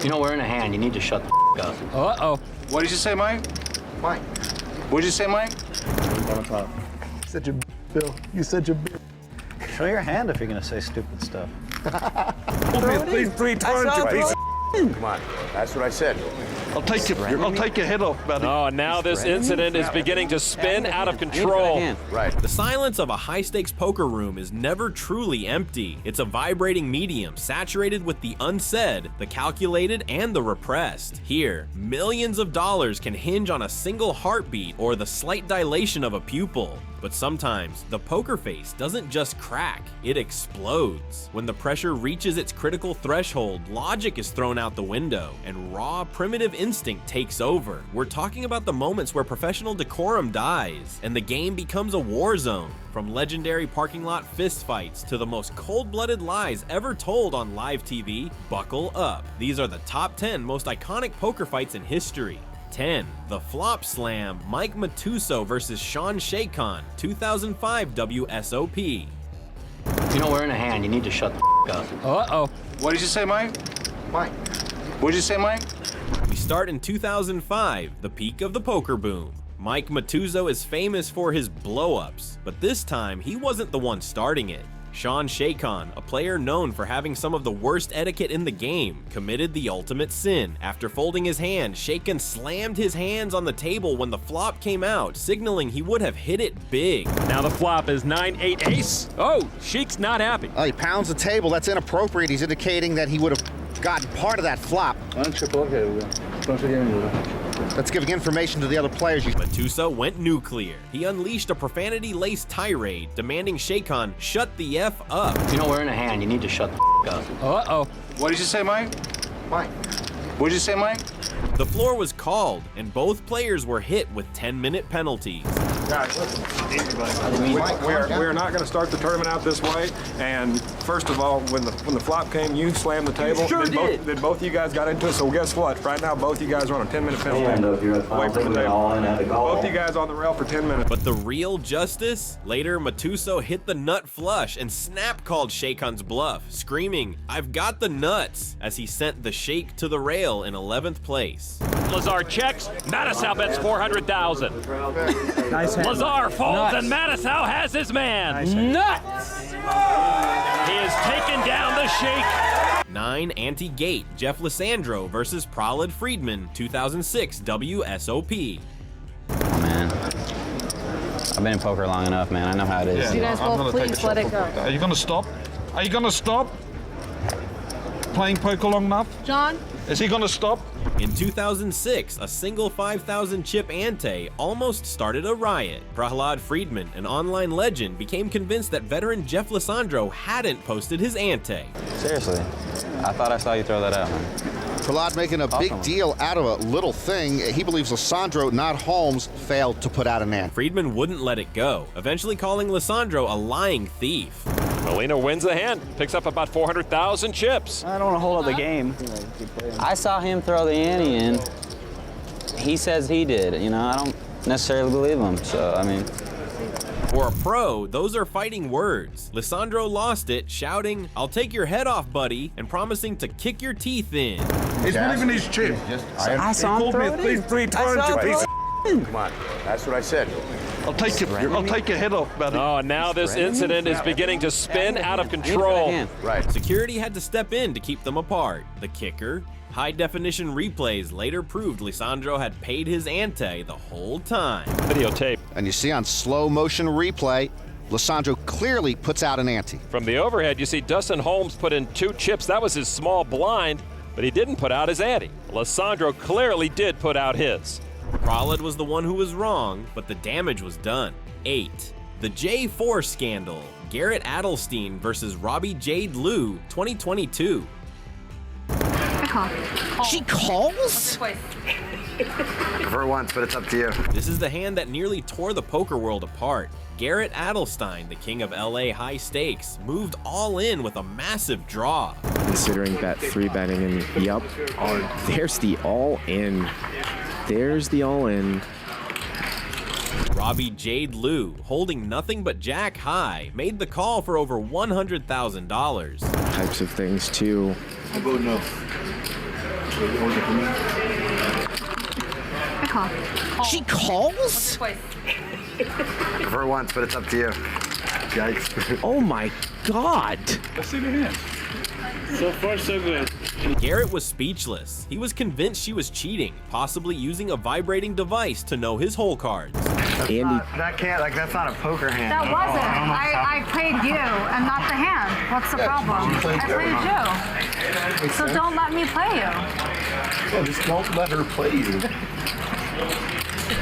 You know, we're in a hand. You need to shut the up. Uh-oh. What did you say, Mike? Mike. What did you say, Mike? On top. You said your Bill. You said your Bill. Show your hand if you're gonna say stupid stuff. Please, 3 times, you piece of. Come on. That's what I said. I'll take your head off, buddy. Oh, and now this incident is beginning to spin out of control. Right. The silence of a high-stakes poker room is never truly empty. It's a vibrating medium saturated with the unsaid, the calculated, and the repressed. Here, millions of dollars can hinge on a single heartbeat or the slight dilation of a pupil. But sometimes, the poker face doesn't just crack, it explodes. When the pressure reaches its critical threshold, logic is thrown out the window, and raw, primitive instinct takes over. We're talking about the moments where professional decorum dies, and the game becomes a war zone. From legendary parking lot fistfights to the most cold-blooded lies ever told on live TV, buckle up. These are the top 10 most iconic poker fights in history. 10. The Flop Slam, Mike Matusow versus Sean Shaycon, 2005 WSOP. You know, we're in a hand. You need to shut the up. Uh-oh. What did you say, Mike? Mike. What did you say, Mike? We start in 2005, the peak of the poker boom. Mike Matusow is famous for his blow-ups, but this time he wasn't the one starting it. Sean Shaycon, a player known for having some of the worst etiquette in the game, committed the ultimate sin. After folding his hand, Shaycon slammed his hands on the table when the flop came out, signaling he would have hit it big. Now the flop is 9-8 ace. Oh, Sheik's not happy. He pounds the table. That's inappropriate. He's indicating that he would have gotten part of that flop. That's giving information to the other players. Matusow went nuclear. He unleashed a profanity-laced tirade, demanding Shaycon shut the F up. You know, we're in a hand. You need to shut the up. Uh-oh. What did you say, Mike? Mike. What did you say, Mike? The floor was called, and both players were hit with 10-minute penalties. Guys, listen, we're not going to start the tournament out this way. And first of all, when the flop came, you slammed the table. You sure did. Then both of you guys got into it. So guess what? Right now, both of you guys are on a 10-minute penalty. Away from the table. Both of you guys on the rail for 10 minutes. But the real justice? Later, Matusow hit the nut flush and snap called Shaycon's bluff, screaming, "I've got the nuts," as he sent the Shake to the rail in 11th place. Lazar checks. Matusow bets 400,000. Nice hand. Lazar folds, and Matusow has his man. Nice hand. Nuts! He has taken down the Sheik. 9. Anti-Gate, Jeff Lissandro versus Pralad Friedman, 2006 WSOP. Oh, man. I've been in poker long enough, man. I know how it is. You guys both please let it go. Are you going to stop? Are you going to stop? Playing poker long enough? John? Is he going to stop? In 2006, a single 5,000 chip ante almost started a riot. Prahlad Friedman, an online legend, became convinced that veteran Jeff Lissandro hadn't posted his ante. Seriously. I thought I saw you throw that out, man. Prahlad making a big deal out of a little thing. He believes Lissandro, not Holmes, failed to put out an ante. Friedman wouldn't let it go, eventually calling Lissandro a lying thief. Molina wins the hand, picks up about 400,000 chips. I don't want to hold up the game. I saw him throw the ante in. He says he did. You know, I don't necessarily believe him. So, I mean. For a pro, those are fighting words. Lissandro lost it, shouting, "I'll take your head off, buddy," and promising to kick your teeth in. He's moving his chin. I saw him throw it in. 3 times, you piece of. Come on. That's what I said. I'll take your head off, buddy. Oh, and now this incident is beginning to spin out of control. Right. Security had to step in to keep them apart. The kicker? High-definition replays later proved Lissandro had paid his ante the whole time. Videotape. And you see on slow motion replay, Lissandro clearly puts out an ante. From the overhead, you see Dustin Holmes put in 2 chips. That was his small blind, but he didn't put out his ante. Lissandro clearly did put out his. Pralad was the one who was wrong, but the damage was done. 8. The J4 scandal. Garrett Adelstein versus Robbie Jade Liu, 2022. She calls? I prefer once, but it's up to you. This is the hand that nearly tore the poker world apart. Garrett Adelstein, the king of LA high stakes, moved all in with a massive draw. Considering bet 3-betting, and yup, there's the all-in. There's the all-in. Robbie Jade Liu, holding nothing but jack high, made the call for over $100,000. Types of things too. I vote no. I call. She calls? Twice. I prefer once, but it's up to you. Yikes. Oh my God. Let's see the hand. So far, so good. Garrett was speechless. He was convinced she was cheating, possibly using a vibrating device to know his hole cards. Andy. That's not a poker hand. That wasn't. I played you and not the hand. What's the problem? I played you. So don't let me play you. Yeah, just don't let her play you.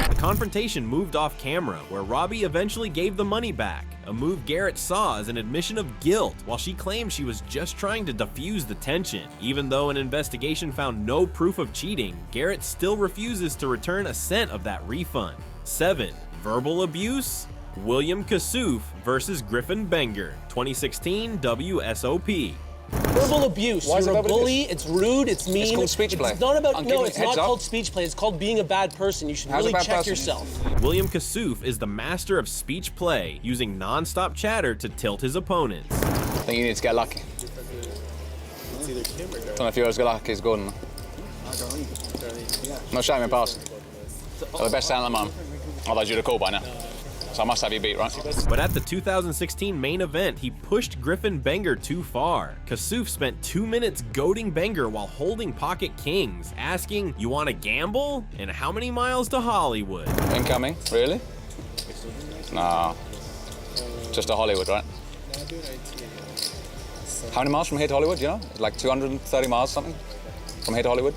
The confrontation moved off camera, where Robbie eventually gave the money back, a move Garrett saw as an admission of guilt, while she claimed she was just trying to defuse the tension. Even though an investigation found no proof of cheating, Garrett still refuses to return a cent of that refund. 7. Verbal abuse? William Kassouf versus Griffin Benger, 2016 WSOP. Verbal abuse. You're a bully. It's rude. It's mean. It's called speech play. It's not about. I'm No, it's not heads up. called speech play. It's called being a bad person. You should How's a really bad check person? yourself. William Kassouf is the master of speech play, using non-stop chatter to tilt his opponents. I think you need to get lucky. Don't know if yours get lucky is good enough. No shame in passing. You're the best talent man. Otherwise you'd have called by now. So I must have you beat, right? But at the 2016 main event, he pushed Griffin Benger too far. Kassouf spent 2 minutes goading Benger while holding pocket kings, asking, "You want to gamble? And how many miles to Hollywood?" Incoming, really? Nah. Just to Hollywood, right? How many miles from here to Hollywood, do you know? Like 230 miles something? From here to Hollywood?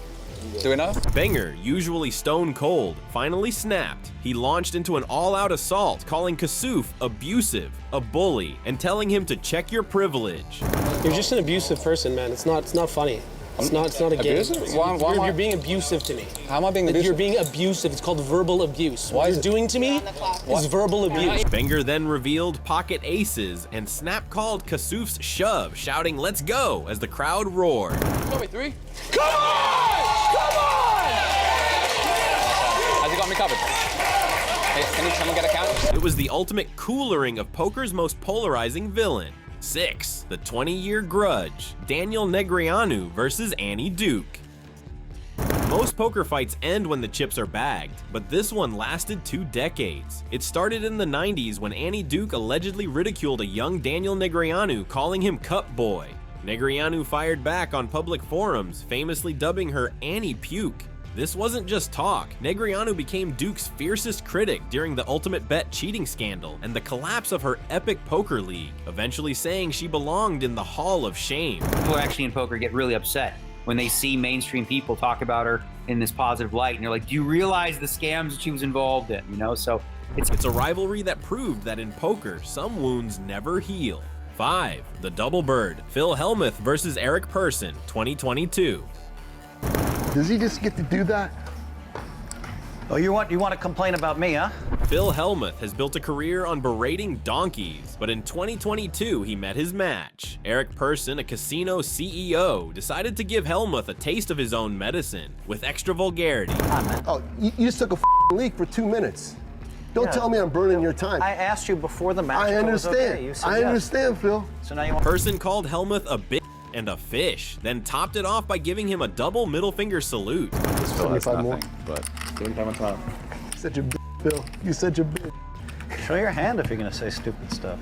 Do we know? Benger, usually stone cold, finally snapped. He launched into an all-out assault, calling Kassouf abusive, a bully, and telling him to check your privilege. You're just an abusive person, man. It's not funny. It's not a game. Abusive? Why You're being abusive to me. How am I being abusive? You're being abusive. It's called verbal abuse. What you're doing to me is verbal abuse. Benger then revealed pocket aces, and Snap called Kassouf's shove, shouting, "Let's go," as the crowd roared. Got me 3. Come on! Come on! Has he got me covered? Hey, can someone get a count? It was the ultimate coolering of poker's most polarizing villain. 6. The 20-year grudge. Daniel Negreanu versus Annie Duke. Most poker fights end when the chips are bagged, but this one lasted 2 decades. It started in the 90s when Annie Duke allegedly ridiculed a young Daniel Negreanu, calling him Cup Boy. Negreanu fired back on public forums, famously dubbing her Annie Puke. This wasn't just talk. Negreanu became Duke's fiercest critic during the Ultimate Bet cheating scandal and the collapse of her epic poker league, eventually saying she belonged in the Hall of Shame. People actually in poker get really upset when they see mainstream people talk about her in this positive light, and they're like, do you realize the scams that she was involved in? You know, so it's a rivalry that proved that in poker, some wounds never heal. 5. The Double Bird. Phil Hellmuth versus Eric Persson, 2022. Does he just get to do that? Oh, you want to complain about me, huh? Phil Hellmuth has built a career on berating donkeys, but in 2022 he met his match. Eric Persson, a casino CEO, decided to give Hellmuth a taste of his own medicine with extra vulgarity. Oh, you just took a leak for 2 minutes. Don't tell me I'm burning your time. I asked you before the match. I if it was understand. okay. You said I yes. understand, Phil. So now you want. Persson called Hellmuth a bitch and a fish, then topped it off by giving him a double middle finger salute. Phil, that's nothing, more. But game time on top. Such a Phil. You such a bitch. Show your hand if you're gonna say stupid stuff.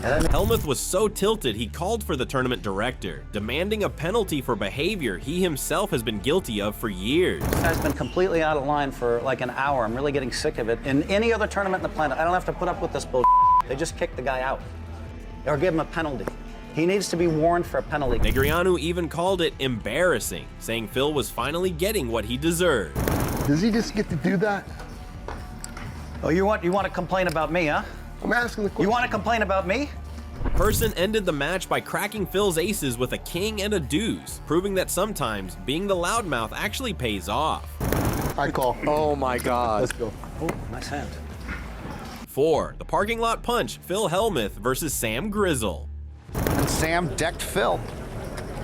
Hellmuth was so tilted he called for the tournament director, demanding a penalty for behavior he himself has been guilty of for years. This guy's been completely out of line for like an hour. I'm really getting sick of it. In any other tournament on the planet, I don't have to put up with this bullshit. They just kick the guy out or give him a penalty. He needs to be warned for a penalty. Negreanu even called it embarrassing, saying Phil was finally getting what he deserved. Does he just get to do that? Oh, you want to complain about me, huh? I'm asking the question. You want to complain about me? Persson ended the match by cracking Phil's aces with a king and a deuce, proving that sometimes being the loudmouth actually pays off. I call. Oh my God. Let's go. Oh, nice hand. 4. The parking lot punch. Phil Hellmuth versus Sam Grizzle. And Sam decked Phil.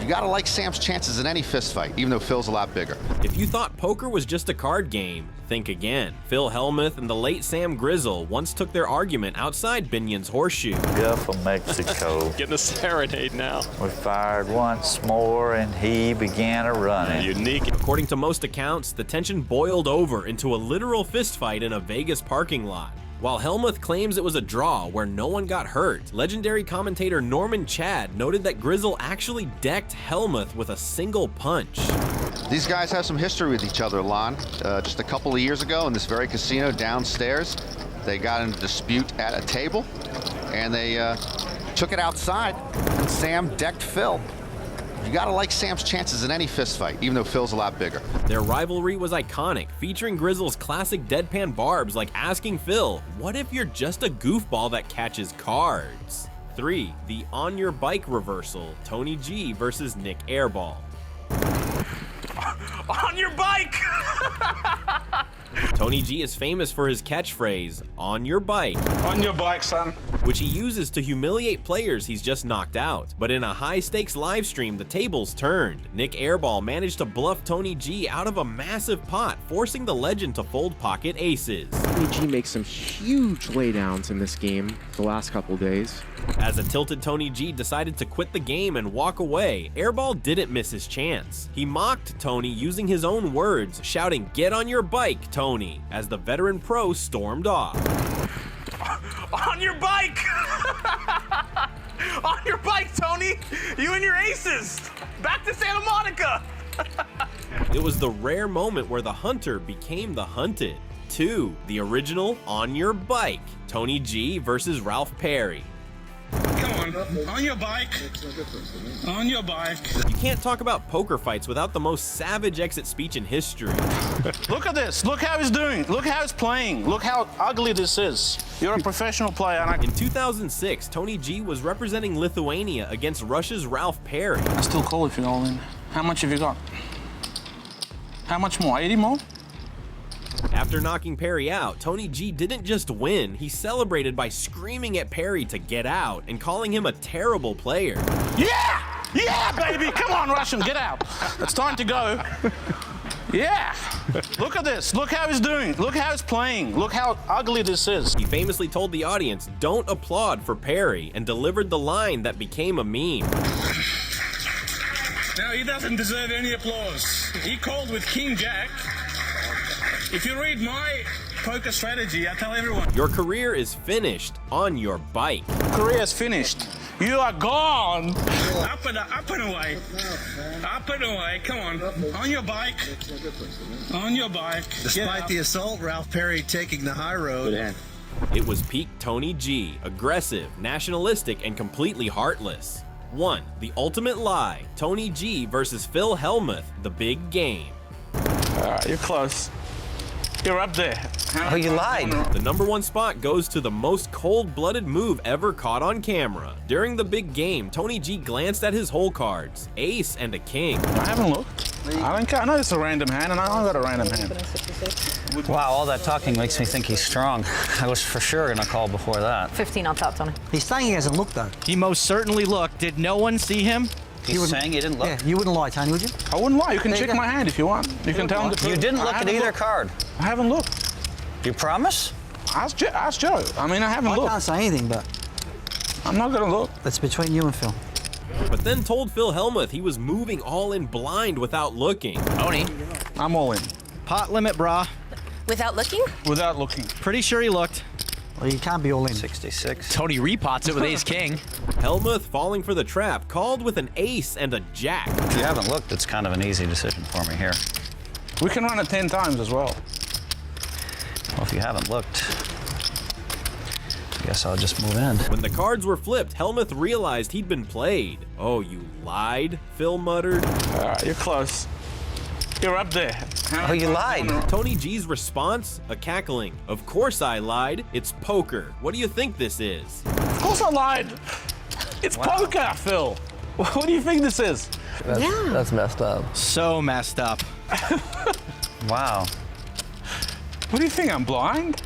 You gotta like Sam's chances in any fist fight, even though Phil's a lot bigger. If you thought poker was just a card game, think again. Phil Hellmuth and the late Sam Grizzle once took their argument outside Binion's Horseshoe. Gulf of Mexico. Getting a serenade now. We fired once more and he began a running. Unique. According to most accounts, the tension boiled over into a literal fistfight in a Vegas parking lot. While Hellmuth claims it was a draw where no one got hurt, legendary commentator Norman Chad noted that Grizzle actually decked Hellmuth with a single punch. These guys have some history with each other, Lon. Just a couple of years ago in this very casino downstairs, they got into a dispute at a table, and they took it outside, and Sam decked Phil. You gotta like Sam's chances in any fist fight, even though Phil's a lot bigger. Their rivalry was iconic, featuring Grizzle's classic deadpan barbs like asking Phil, "What if you're just a goofball that catches cards?" 3. The on your bike reversal, Tony G versus Nick Airball. On your bike! Tony G is famous for his catchphrase, "On your bike," On your bike, son. which he uses to humiliate players he's just knocked out. But in a high-stakes live stream, the tables turned. Nick Airball managed to bluff Tony G out of a massive pot, forcing the legend to fold pocket aces. Tony G makes some huge laydowns in this game the last couple days. As a tilted Tony G decided to quit the game and walk away, Airball didn't miss his chance. He mocked Tony using his own words, shouting, "Get on your bike, Tony," as the veteran pro stormed off. On your bike! On your bike, Tony! You and your aces! Back to Santa Monica! It was the rare moment where the hunter became the hunted. 2. The original on your bike, Tony G versus Ralph Perry. Come on your bike. On your bike. You can't talk about poker fights without the most savage exit speech in history. Look at this. Look how he's doing. Look how he's playing. Look how ugly this is. You're a professional player. And In 2006, Tony G was representing Lithuania against Russia's Ralph Perry. I still call if you all in. How much have you got? How much more? 80 more? After knocking Perry out, Tony G didn't just win, he celebrated by screaming at Perry to get out and calling him a terrible player. Yeah! Yeah, baby! Come on, Russian, get out. It's time to go. Yeah! Look at this. Look how he's doing. Look how he's playing. Look how ugly this is. He famously told the audience, "Don't applaud for Perry," and delivered the line that became a meme. Now, he doesn't deserve any applause. He called with King Jack. If you read my poker strategy, I tell everyone. Your career is finished on your bike. Career is finished. You are gone. Up and away. Up and away. Come on your bike. On your bike. Despite the assault, Ralph Perry taking the high road. It was peak Tony G, aggressive, nationalistic, and completely heartless. 1. The ultimate lie, Tony G versus Phil Hellmuth, the big game. You're close. You're up there. Oh, you lied. The #1 spot goes to the most cold-blooded move ever caught on camera. During the big game, Tony G glanced at his hole cards, ace and a king. I haven't looked. I don't care. I know it's a random hand, and I don't got a random hand. Wow, all that talking makes me think he's strong. I was for sure gonna call before that. 15 on top, Tony. He's saying he hasn't looked, though. He most certainly looked. Did no one see him? He's saying he didn't look. Yeah, you wouldn't lie, Tony, would you? I wouldn't lie. You can There you check go. my hand if you want. You can tell him the truth. You didn't look at either card. I haven't looked. You promise? Ask Joe. I mean, I haven't I looked. can't say anything, but I'm not gonna look. that's between you and Phil. But then told Phil Hellmuth he was moving all in blind without looking. Tony. I'm all in. Pot limit, brah. Without looking? Without looking. Pretty sure he looked. Well, you can't be all in. 66. Tony repots it with ace king. Hellmuth, falling for the trap, called with an ace and a jack. If you haven't looked, it's kind of an easy decision for me here. We can run it 10 times as well. Well, if you haven't looked, I guess I'll just move in. When the cards were flipped, Hellmuth realized he'd been played. "Oh, you lied?" Phil muttered. You're close. You're up there. Oh, you lied. Tony G's response? A cackling. "Of course I lied. It's poker. What do you think this is?" Of course I lied. It's poker, Phil. What do you think this is? That's messed up. So messed up. Wow. What do you think? I'm blind?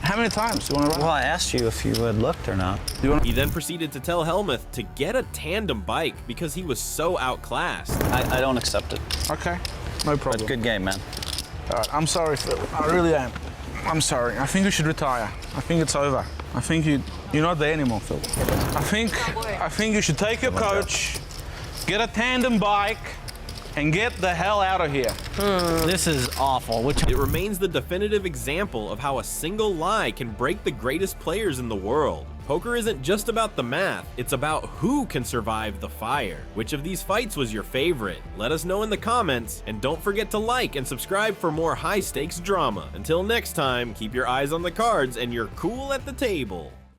How many times do you want to run? Well, I asked you if you had looked or not. He then proceeded to tell Helmuth to get a tandem bike because he was so outclassed. I don't accept it. Okay, no problem. But good game, man. All right, I'm sorry, Phil. I really am. I'm sorry. I think you should retire. I think it's over. I think you're not there anymore, Phil. I think you should take your coach, get a tandem bike, and get the hell out of here. This is awful. It remains the definitive example of how a single lie can break the greatest players in the world. Poker isn't just about the math, it's about who can survive the fire. Which of these fights was your favorite? Let us know in the comments, and don't forget to like and subscribe for more high-stakes drama. Until next time, keep your eyes on the cards and you're cool at the table.